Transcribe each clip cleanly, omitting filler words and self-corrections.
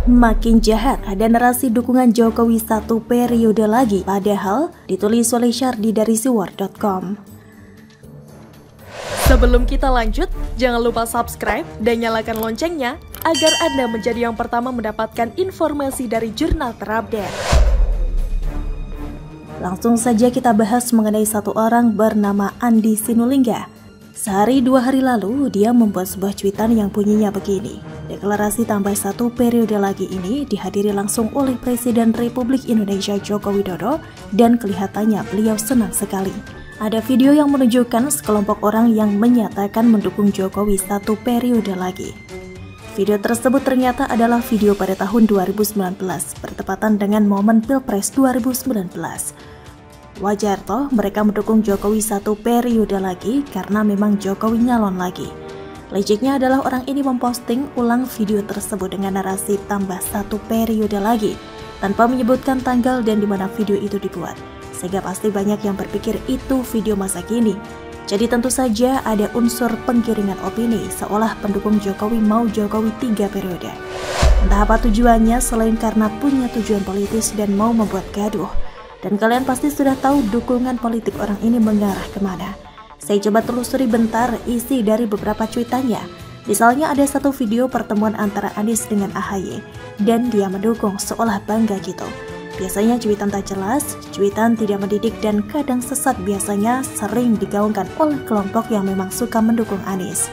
Makin jahat, ada narasi dukungan Jokowi 1 periode lagi, padahal ditulis oleh Syardi dari siwar.com. Sebelum kita lanjut, jangan lupa subscribe dan nyalakan loncengnya agar Anda menjadi yang pertama mendapatkan informasi dari jurnal terupdate. Langsung saja kita bahas mengenai satu orang bernama Andi Sinulinga. Sehari 2 hari lalu, dia membuat sebuah cuitan yang bunyinya begini. Deklarasi tambah 1 periode lagi ini dihadiri langsung oleh Presiden Republik Indonesia Joko Widodo dan kelihatannya beliau senang sekali. Ada video yang menunjukkan sekelompok orang yang menyatakan mendukung Jokowi 1 periode lagi. Video tersebut ternyata adalah video pada tahun 2019, bertepatan dengan momen Pilpres 2019. Wajar toh mereka mendukung Jokowi 1 periode lagi karena memang Jokowi nyalon lagi. Liciknya adalah orang ini memposting ulang video tersebut dengan narasi tambah 1 periode lagi tanpa menyebutkan tanggal dan di mana video itu dibuat, sehingga pasti banyak yang berpikir itu video masa kini. Jadi tentu saja ada unsur penggiringan opini seolah pendukung Jokowi mau Jokowi 3 periode. Entah apa tujuannya selain karena punya tujuan politis dan mau membuat gaduh. Dan kalian pasti sudah tahu dukungan politik orang ini mengarah kemana. Saya coba telusuri bentar isi dari beberapa cuitannya. Misalnya ada satu video pertemuan antara Anies dengan AHY dan dia mendukung seolah bangga gitu. Biasanya cuitan tak jelas, cuitan tidak mendidik dan kadang sesat biasanya sering digaungkan oleh kelompok yang memang suka mendukung Anies.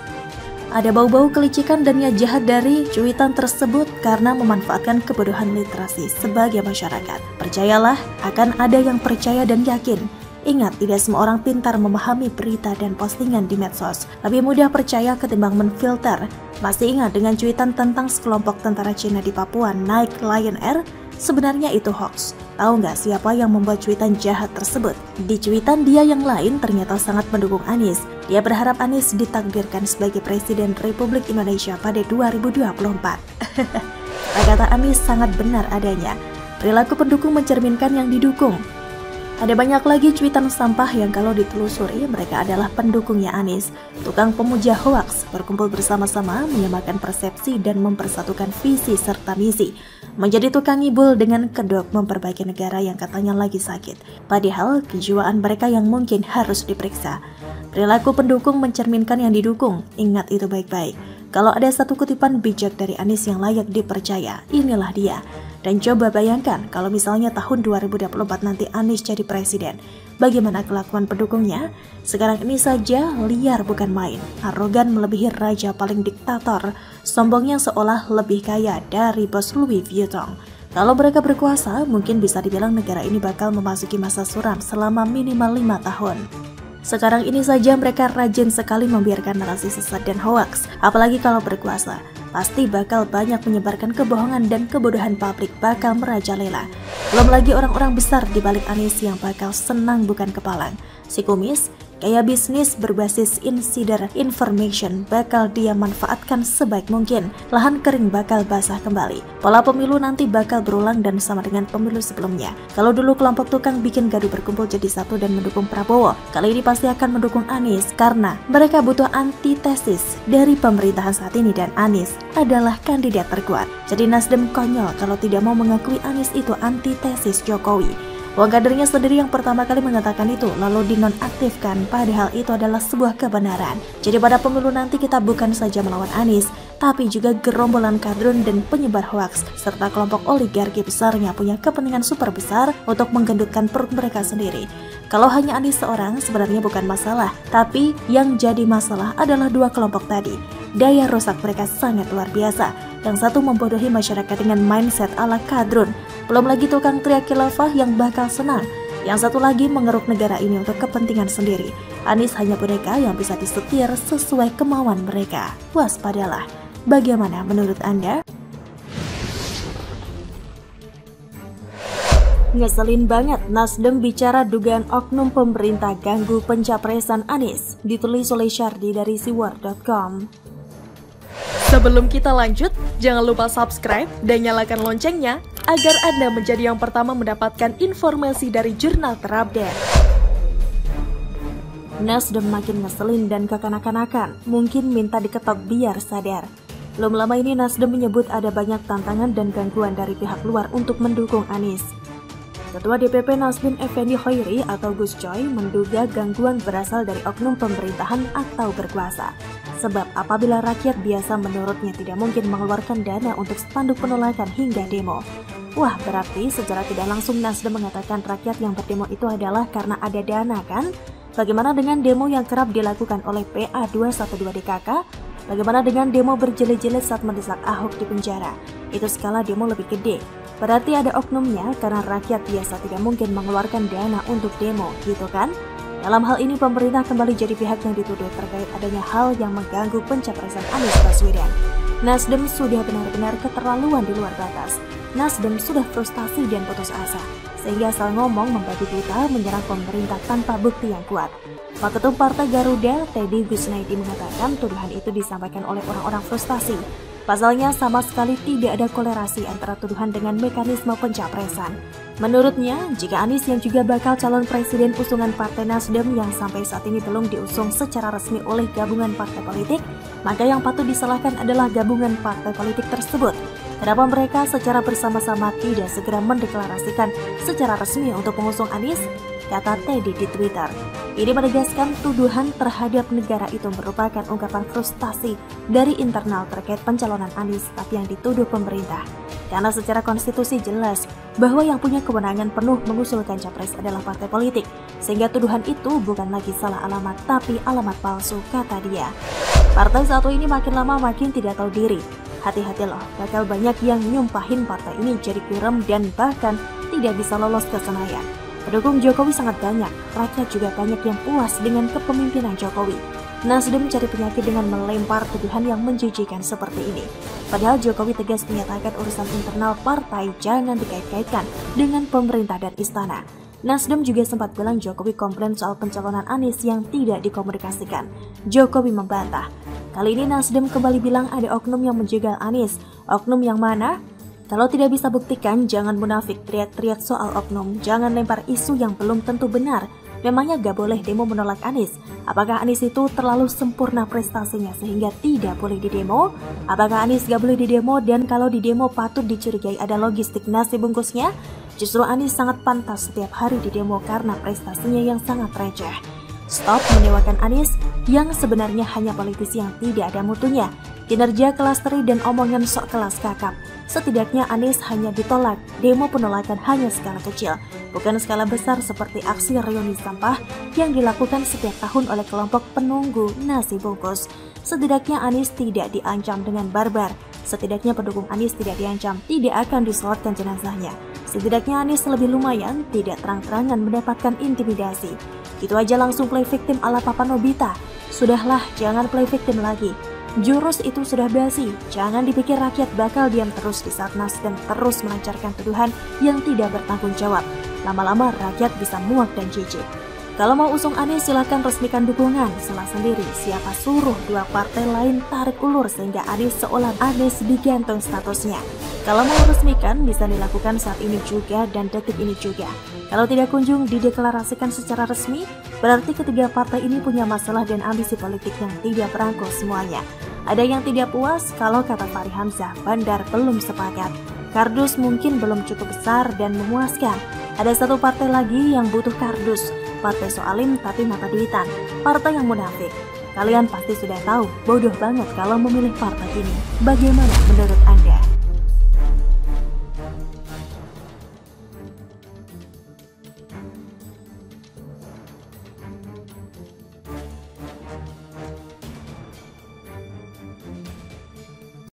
Ada bau-bau kelicikan dan niat jahat dari cuitan tersebut karena memanfaatkan kebodohan literasi sebagai masyarakat. Percayalah, akan ada yang percaya dan yakin. Ingat, tidak semua orang pintar memahami berita dan postingan di medsos. Lebih mudah percaya ketimbang menfilter. Masih ingat dengan cuitan tentang sekelompok tentara Cina di Papua naik Lion Air? Sebenarnya itu hoax. Tahu nggak siapa yang membuat cuitan jahat tersebut? Di cuitan dia yang lain ternyata sangat mendukung Anies. Dia berharap Anies ditakdirkan sebagai Presiden Republik Indonesia pada 2024. Kata Anies sangat benar adanya. Perilaku pendukung mencerminkan yang didukung. Ada banyak lagi cuitan sampah yang kalau ditelusuri mereka adalah pendukungnya Anies. Tukang pemuja hoaks berkumpul bersama-sama menyamakan persepsi dan mempersatukan visi serta misi. Menjadi tukang ngibul dengan kedok memperbaiki negara yang katanya lagi sakit. Padahal kejiwaan mereka yang mungkin harus diperiksa. Perilaku pendukung mencerminkan yang didukung. Ingat itu baik-baik. Kalau ada satu kutipan bijak dari Anies yang layak dipercaya, inilah dia. Dan coba bayangkan kalau misalnya tahun 2024 nanti Anies jadi presiden. Bagaimana kelakuan pendukungnya? Sekarang ini saja liar bukan main. Arogan melebihi raja paling diktator. Sombongnya seolah lebih kaya dari bos Louis Vuitton. Kalau mereka berkuasa, mungkin bisa dibilang negara ini bakal memasuki masa suram selama minimal 5 tahun. Sekarang ini saja mereka rajin sekali membiarkan narasi sesat dan hoaks, apalagi kalau berkuasa. Pasti bakal banyak menyebarkan kebohongan dan kebodohan publik bakal merajalela. Belum lagi orang-orang besar di balik Anies yang bakal senang bukan kepalang. Si kumis, kayak bisnis berbasis insider information bakal dia manfaatkan sebaik mungkin. Lahan kering bakal basah kembali. Pola pemilu nanti bakal berulang dan sama dengan pemilu sebelumnya. Kalau dulu kelompok tukang bikin gaduh berkumpul jadi satu dan mendukung Prabowo, kali ini pasti akan mendukung Anies karena mereka butuh antitesis dari pemerintahan saat ini dan Anies adalah kandidat terkuat. Jadi Nasdem konyol kalau tidak mau mengakui Anies itu antitesis Jokowi. Wong kadernya sendiri yang pertama kali mengatakan itu lalu dinonaktifkan, padahal itu adalah sebuah kebenaran. Jadi pada pemilu nanti kita bukan saja melawan Anies, tapi juga gerombolan kadrun dan penyebar hoaks serta kelompok oligarki besarnya punya kepentingan super besar untuk menggendutkan perut mereka sendiri. Kalau hanya Anies seorang sebenarnya bukan masalah, tapi yang jadi masalah adalah dua kelompok tadi. Daya rusak mereka sangat luar biasa. Yang satu membodohi masyarakat dengan mindset ala kadrun. Belum lagi tukang teriak khilafah yang bakal senang. Yang satu lagi mengeruk negara ini untuk kepentingan sendiri. Anies hanya boneka yang bisa disetir sesuai kemauan mereka. Waspadalah. Bagaimana menurut Anda? Ngeselin banget, Nasdem bicara dugaan oknum pemerintah ganggu pencapresan Anies. Ditulis oleh Syardi dari siwar.com. Sebelum kita lanjut, jangan lupa subscribe dan nyalakan loncengnya agar Anda menjadi yang pertama mendapatkan informasi dari jurnal terupdate. Nasdem makin ngeselin dan kekanak-kanakan, mungkin minta diketok biar sadar. Belum lama ini Nasdem menyebut ada banyak tantangan dan gangguan dari pihak luar untuk mendukung Anies. Ketua DPP Nasdem Effendi Hoiri atau Gus Coy menduga gangguan berasal dari oknum pemerintahan atau berkuasa. Sebab apabila rakyat biasa menurutnya tidak mungkin mengeluarkan dana untuk spanduk penolakan hingga demo. Wah, berarti secara tidak langsung Nasdem mengatakan rakyat yang berdemo itu adalah karena ada dana kan? Bagaimana dengan demo yang kerap dilakukan oleh PA212 DKK? Bagaimana dengan demo berjilid-jilid saat mendesak Ahok di penjara? Itu skala demo lebih gede. Berarti ada oknumnya karena rakyat biasa tidak mungkin mengeluarkan dana untuk demo, gitu kan? Dalam hal ini pemerintah kembali jadi pihak yang dituduh terkait adanya hal yang mengganggu pencapresan Anies Baswedan. Nasdem sudah benar-benar keterlaluan di luar batas. Nasdem sudah frustasi dan putus asa, sehingga asal ngomong membabi buta menyerang pemerintah tanpa bukti yang kuat. Waketum Partai Garuda, Teddy Gusnaidi mengatakan tuduhan itu disampaikan oleh orang-orang frustasi. Pasalnya sama sekali tidak ada kolerasi antara tuduhan dengan mekanisme pencapresan. Menurutnya, jika Anies yang juga bakal calon presiden usungan Partai Nasdem yang sampai saat ini belum diusung secara resmi oleh gabungan partai politik, maka yang patut disalahkan adalah gabungan partai politik tersebut. Kenapa mereka secara bersama-sama tidak segera mendeklarasikan secara resmi untuk mengusung Anies? Kata Teddy di Twitter. Ini menegaskan tuduhan terhadap negara itu merupakan ungkapan frustasi dari internal terkait pencalonan Anies, tapi yang dituduh pemerintah. Karena secara konstitusi jelas bahwa yang punya kewenangan penuh mengusulkan capres adalah partai politik, sehingga tuduhan itu bukan lagi salah alamat tapi alamat palsu, kata dia. Partai satu ini makin lama makin tidak tahu diri. Hati-hati loh, bakal banyak yang nyumpahin partai ini jadi kurem dan bahkan tidak bisa lolos ke Senayan. Pendukung Jokowi sangat banyak, rakyat juga banyak yang puas dengan kepemimpinan Jokowi. Nasdem mencari penyakit dengan melempar tuduhan yang menjijikan seperti ini. Padahal Jokowi tegas menyatakan urusan internal partai jangan dikait-kaitkan dengan pemerintah dan istana. Nasdem juga sempat bilang Jokowi komplain soal pencalonan Anies yang tidak dikomunikasikan. Jokowi membantah. Kali ini Nasdem kembali bilang ada oknum yang menjegal Anies. Oknum yang mana? Kalau tidak bisa buktikan, jangan munafik teriak-teriak soal oknum. Jangan lempar isu yang belum tentu benar. Memangnya gak boleh demo menolak Anies? Apakah Anies itu terlalu sempurna prestasinya sehingga tidak boleh didemo? Apakah Anies gak boleh didemo dan kalau didemo patut dicurigai ada logistik nasi bungkusnya? Justru Anies sangat pantas setiap hari didemo karena prestasinya yang sangat receh. Stop mendewakan Anies yang sebenarnya hanya politisi yang tidak ada mutunya. Kinerja kelas teri dan omongan sok kelas kakap. Setidaknya Anies hanya ditolak, demo penolakan hanya skala kecil, bukan skala besar seperti aksi reuni sampah yang dilakukan setiap tahun oleh kelompok penunggu nasi bungkus. Setidaknya Anies tidak diancam dengan barbar, setidaknya pendukung Anies tidak diancam, tidak akan disolatkan jenazahnya. Setidaknya Anies lebih lumayan, tidak terang-terangan mendapatkan intimidasi. Gitu aja langsung play victim ala Papa Nobita. Sudahlah, jangan play victim lagi. Jurus itu sudah basi, jangan dipikir rakyat bakal diam terus di saat Nasdem terus melancarkan tuduhan yang tidak bertanggung jawab. Lama-lama rakyat bisa muak dan jijik. Kalau mau usung Anies silahkan resmikan dukungan, salah sendiri siapa suruh dua partai lain tarik ulur sehingga Anies seolah Anies digantung statusnya. Kalau mau resmikan bisa dilakukan saat ini juga dan detik ini juga. Kalau tidak kunjung dideklarasikan secara resmi, berarti ketiga partai ini punya masalah dan ambisi politik yang tidak berangkul semuanya. Ada yang tidak puas kalau kata Fahri Hamzah, Bandar belum sepakat. Kardus mungkin belum cukup besar dan memuaskan. Ada satu partai lagi yang butuh kardus, partai soalim tapi mata duitan, partai yang munafik. Kalian pasti sudah tahu, bodoh banget kalau memilih partai ini. Bagaimana menurut Anda?